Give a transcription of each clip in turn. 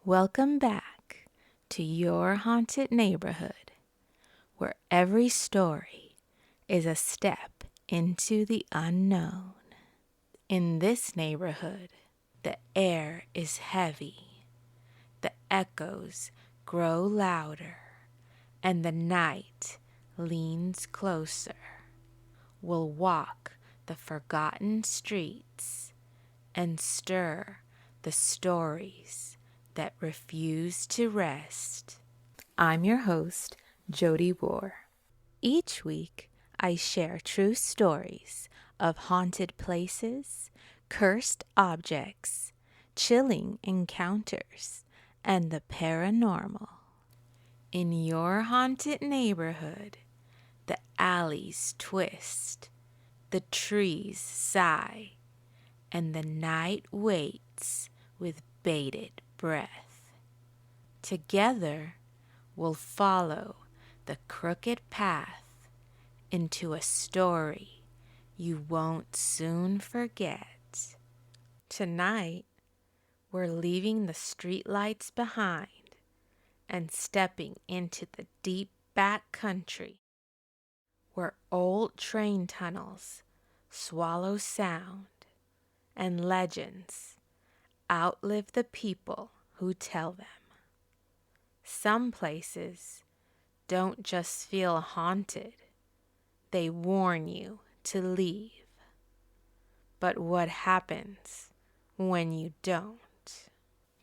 Welcome back to Your Haunted Neighborhood, where every story is a step into the unknown. In this neighborhood, the air is heavy, the echoes grow louder, and the night leans closer. We'll walk the forgotten streets and stir the stories that refuse to rest. I'm your host, Jody Bohr. Each week, I share true stories of haunted places, cursed objects, chilling encounters, and the paranormal. In your haunted neighborhood, the alleys twist, the trees sigh, and the night waits with bated breath. Together, we'll follow the crooked path into a story you won't soon forget. Tonight, we're leaving the streetlights behind and stepping into the deep back country where old train tunnels swallow sound and legends outlive the people who tell them. Some places don't just feel haunted, they warn you to leave. But what happens when you don't?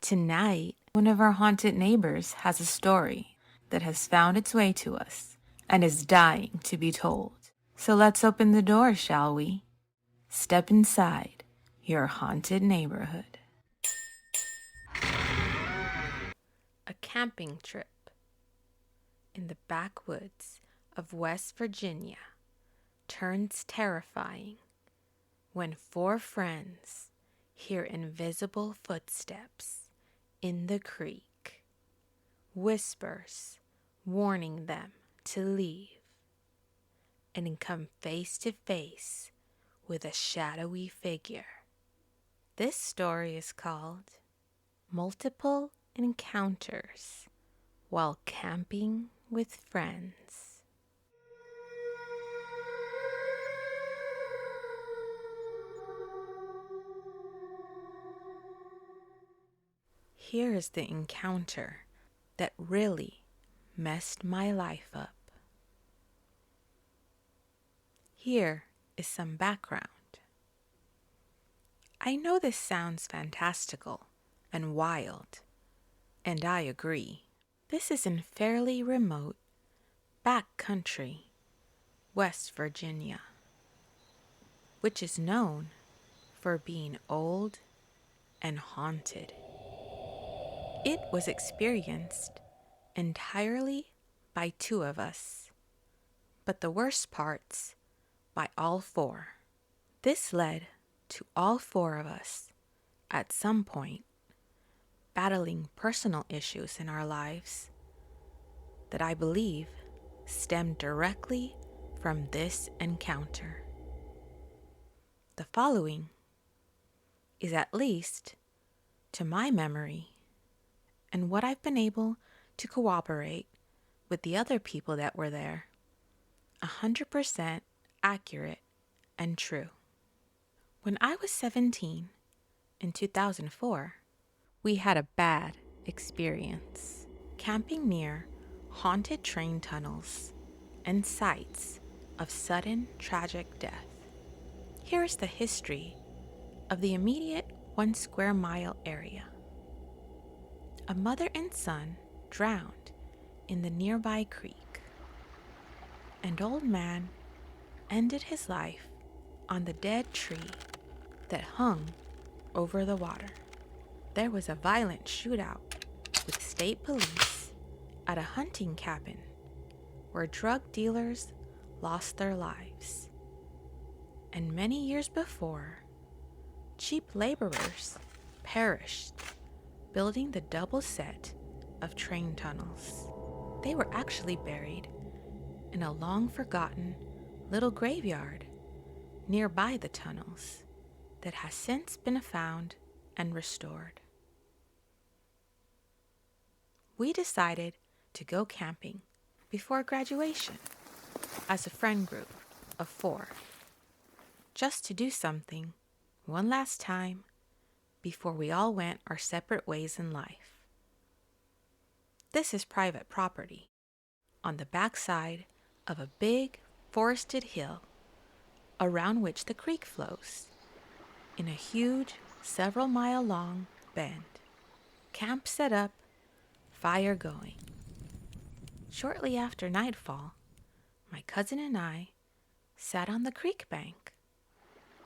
Tonight, one of our haunted neighbors has a story that has found its way to us and is dying to be told. So let's open the door, shall we? Step inside your haunted neighborhood. A camping trip in the backwoods of West Virginia turns terrifying when four friends hear invisible footsteps in the creek, whispers warning them to leave, and come face to face with a shadowy figure. This story is called Multiple Encounters While Camping with Friends. Here is the encounter that really messed my life up. Here is some background. I know this sounds fantastical and wild, and I agree. This is in fairly remote, back country, West Virginia, which is known for being old and haunted. It was experienced entirely by two of us, but the worst parts by all four. This led to all four of us, at some point, battling personal issues in our lives that I believe stemmed directly from this encounter. The following is, at least to my memory, and what I've been able to corroborate with the other people that were there, 100% accurate and true. When I was 17, in 2004, we had a bad experience camping near haunted train tunnels and sites of sudden tragic death. Here is the history of the immediate 1 square mile area. A mother and son drowned in the nearby creek. An old man ended his life on the dead tree that hung over the water. There was a violent shootout with state police at a hunting cabin where drug dealers lost their lives. And many years before, cheap laborers perished building the double set of train tunnels. They were actually buried in a long-forgotten little graveyard nearby the tunnels that has since been found and restored. we decided to go camping before graduation as a friend group of 4, just to do something one last time before we all went our separate ways in life. This is private property on the backside of a big forested hill around which the creek flows in a huge several-mile-long bend. Camp set up, fire going. Shortly after nightfall, my cousin and I sat on the creek bank,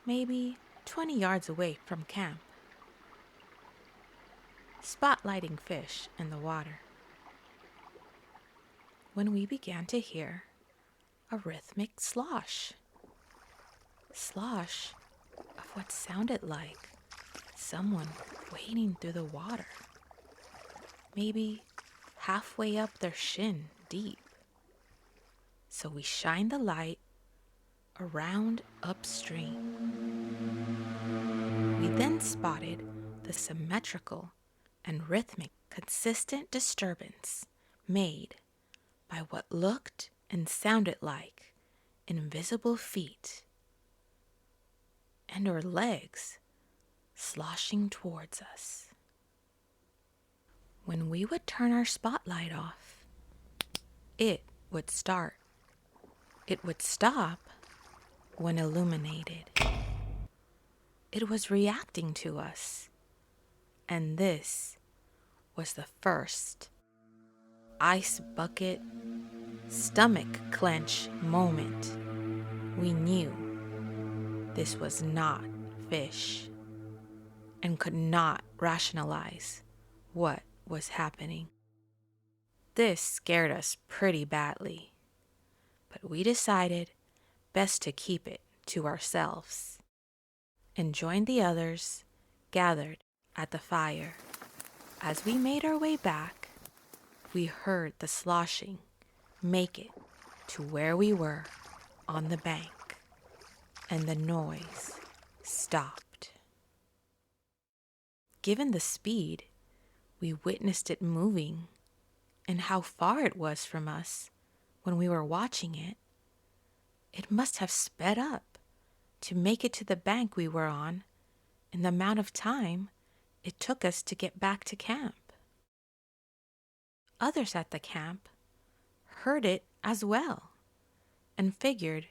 maybe 20 yards away from camp, spotlighting fish in the water, when we began to hear a rhythmic slosh of what sounded like someone wading through the water, maybe halfway up their shin deep. So we shined the light around upstream. We then spotted the symmetrical and rhythmic, consistent disturbance made by what looked and sounded like invisible feet and or legs sloshing towards us. When we would turn our spotlight off, it would start. It would stop when illuminated. It was reacting to us, and this was the first ice bucket, stomach clench moment. We knew this was not fish and could not rationalize what was happening. This scared us pretty badly, but we decided best to keep it to ourselves and joined the others gathered at the fire. As we made our way back, we heard the sloshing make it to where we were on the bank, and the noise stopped. Given the speed, we witnessed it moving and how far it was from us when we were watching it. It must have sped up to make it to the bank we were on in the amount of time it took us to get back to camp. Others at the camp heard it as well and figured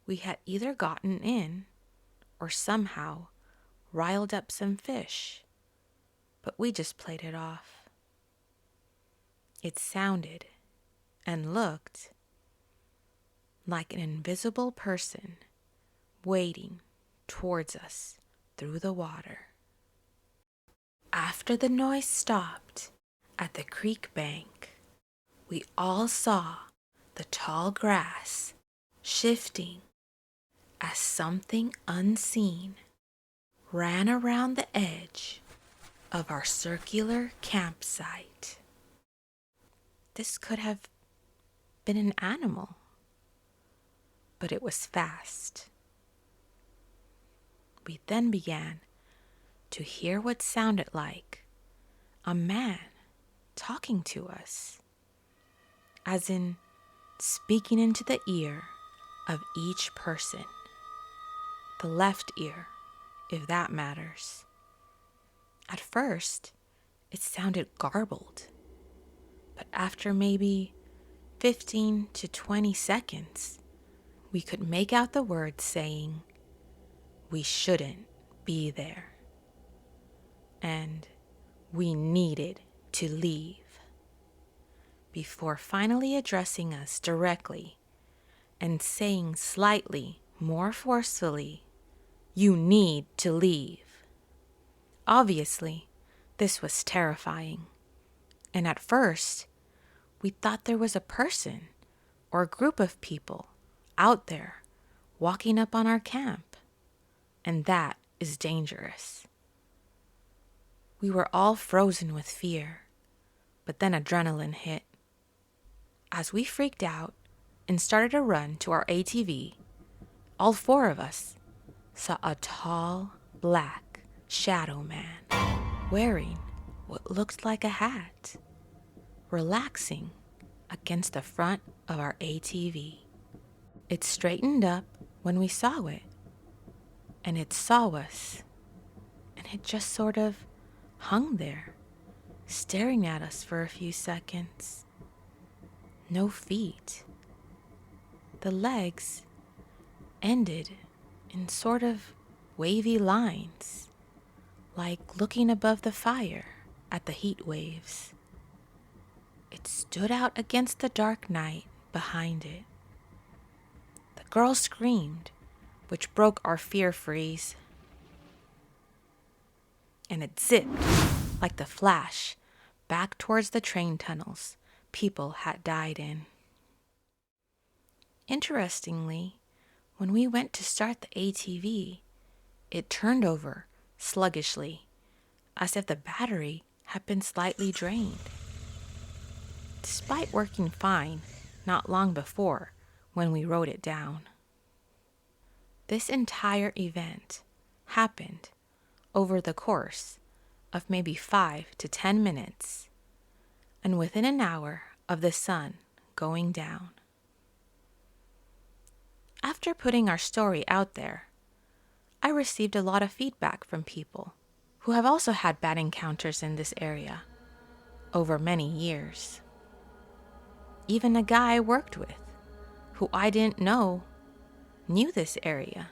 we had either gotten in or somehow riled up some fish, but we just played it off. It sounded and looked like an invisible person wading towards us through the water. After the noise stopped at the creek bank, we all saw the tall grass shifting as something unseen ran around the edge of our circular campsite. This could have been an animal, but it was fast. We then began to hear what sounded like a man talking to us, as in speaking into the ear of each person, the left ear, if that matters. At first, it sounded garbled, but after maybe 15 to 20 seconds, we could make out the words saying, "We shouldn't be there," and "we needed to leave," before finally addressing us directly and saying slightly more forcefully, "You need to leave." Obviously, this was terrifying, and at first, we thought there was a person or a group of people out there walking up on our camp, and that is dangerous. We were all frozen with fear, but then adrenaline hit. As we freaked out and started to run to our ATV, all 4 of us saw a tall, black shadow man wearing what looked like a hat, relaxing against the front of our ATV. It straightened up when we saw it, and it saw us, and it just sort of hung there, staring at us for a few seconds. No feet. The legs ended in sort of wavy lines, like looking above the fire at the heat waves. It stood out against the dark night behind it. The girl screamed, which broke our fear freeze. And it zipped like the flash back towards the train tunnels people had died in. Interestingly, when we went to start the ATV, it turned over sluggishly, as if the battery had been slightly drained. Despite working fine not long before when we wrote it down. This entire event happened over the course of maybe 5 to 10 minutes, and within an hour of the sun going down. After putting our story out there, I received a lot of feedback from people who have also had bad encounters in this area over many years. Even a guy I worked with, who I didn't know knew this area,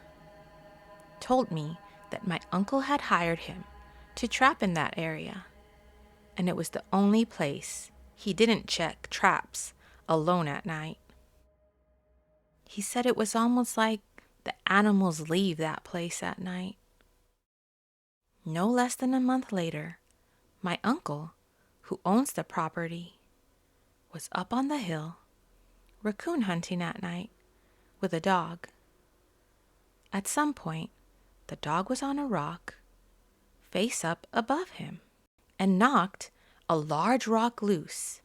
told me that my uncle had hired him to trap in that area, and it was the only place he didn't check traps alone at night. He said it was almost like the animals leave that place at night. No less than a month later, my uncle, who owns the property, was up on the hill, raccoon hunting at night, with a dog. At some point, the dog was on a rock, face up above him, and knocked a large rock loose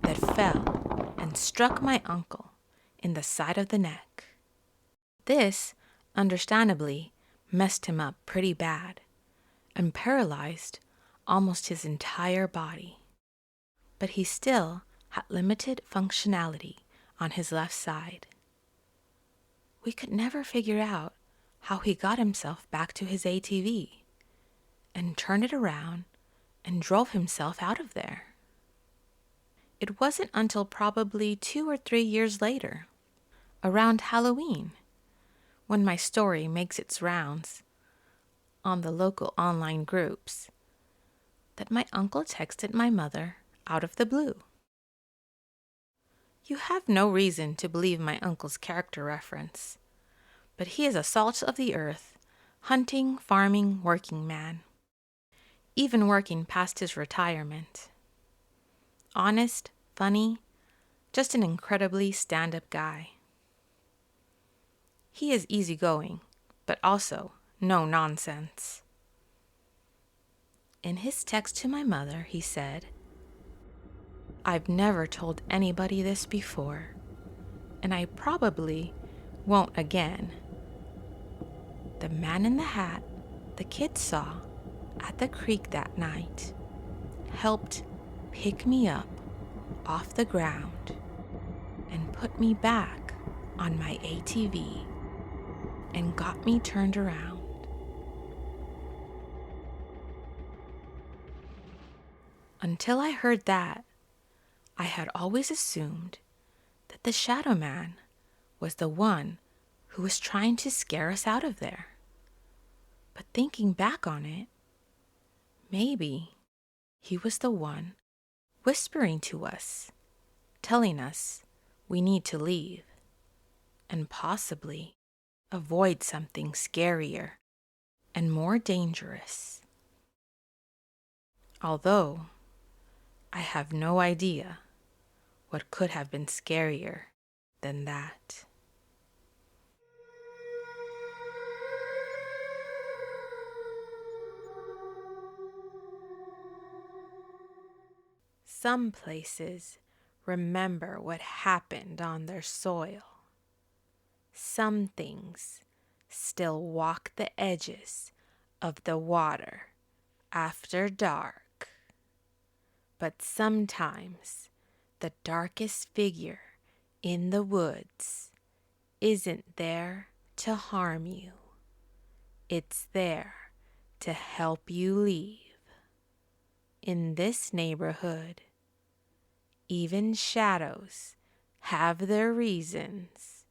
that fell and struck my uncle in the side of the neck. This, understandably, messed him up pretty bad and paralyzed almost his entire body. But he still had limited functionality on his left side. We could never figure out how he got himself back to his ATV and turned it around and drove himself out of there. It wasn't until probably 2 or 3 years later, around Halloween, when my story makes its rounds on the local online groups, that my uncle texted my mother out of the blue. You have no reason to believe my uncle's character reference, but he is a salt of the earth, hunting, farming, working man, even working past his retirement. Honest, funny, just an incredibly stand-up guy. He is easygoing, but also no nonsense. In his text to my mother, he said, "I've never told anybody this before, and I probably won't again. The man in the hat the kids saw at the creek that night helped pick me up off the ground and put me back on my ATV and got me turned around. Until I heard that, I had always assumed that the shadow man was the one who was trying to scare us out of there. But thinking back on it, maybe he was the one whispering to us, telling us we need to leave and possibly avoid something scarier and more dangerous. Although I have no idea what could have been scarier than that. Some places remember what happened on their soil. Some things still walk the edges of the water after dark. But sometimes The darkest figure in the woods isn't there to harm you. It's there to help you leave. In this neighborhood, even shadows have their reasons.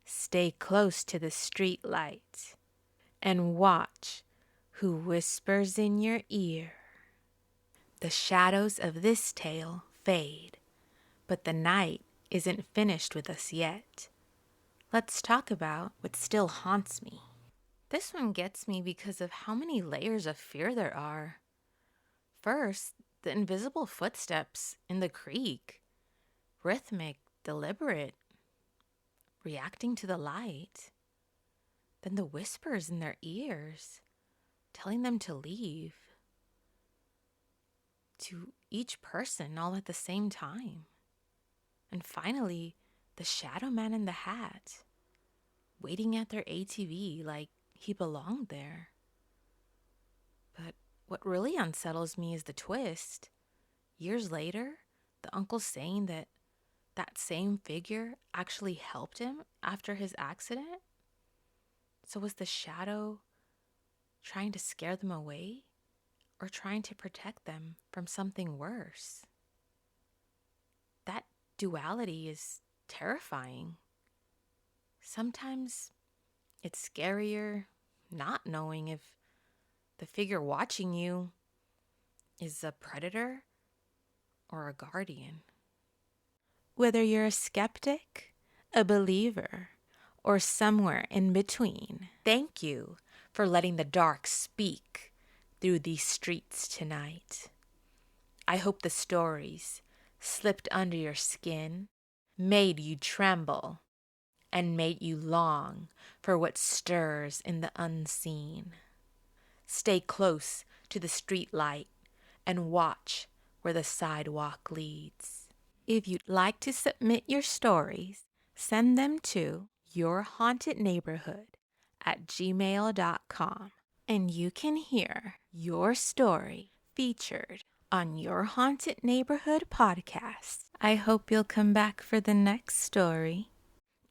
Stay close to the street light and watch who whispers in your ear. The shadows of this tale fade, but the night isn't finished with us yet. Let's talk about what still haunts me. This one gets me because of how many layers of fear there are. First, the invisible footsteps in the creek. Rhythmic, deliberate, reacting to the light. Then the whispers in their ears, telling them to leave. To each person all at the same time. And finally, the shadow man in the hat, waiting at their ATV like he belonged there. But what really unsettles me is the twist. Years later, the uncle saying that same figure actually helped him after his accident? So was the shadow trying to scare them away or trying to protect them from something worse? That duality is terrifying. Sometimes it's scarier not knowing if the figure watching you is a predator or a guardian. Whether you're a skeptic, a believer, or somewhere in between, thank you for letting the dark speak through these streets tonight. I hope the stories slipped under your skin, made you tremble, and made you long for what stirs in the unseen. Stay close to the street light and watch where the sidewalk leads. If you'd like to submit your stories, send them to YourHauntedNeighborhood@gmail.com, and you can hear your story featured on Your Haunted Neighborhood podcast. I hope you'll come back for the next story.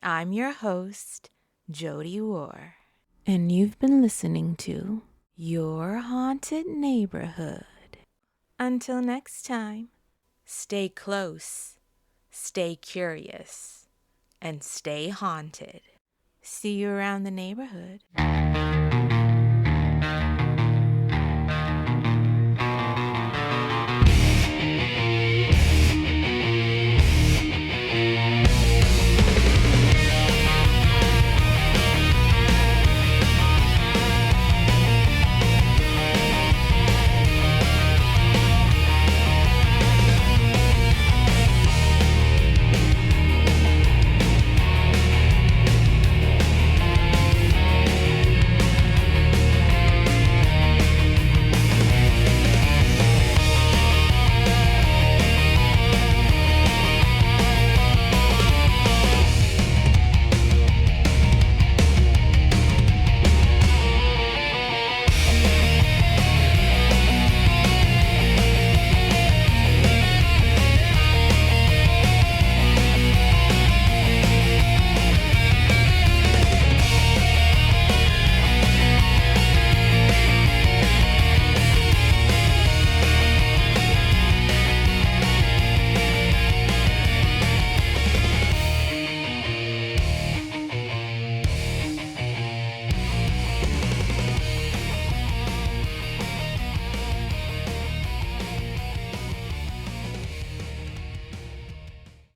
I'm your host, Jody War, and you've been listening to Your Haunted Neighborhood. Until next time, stay close, stay curious, and stay haunted. See you around the neighborhood.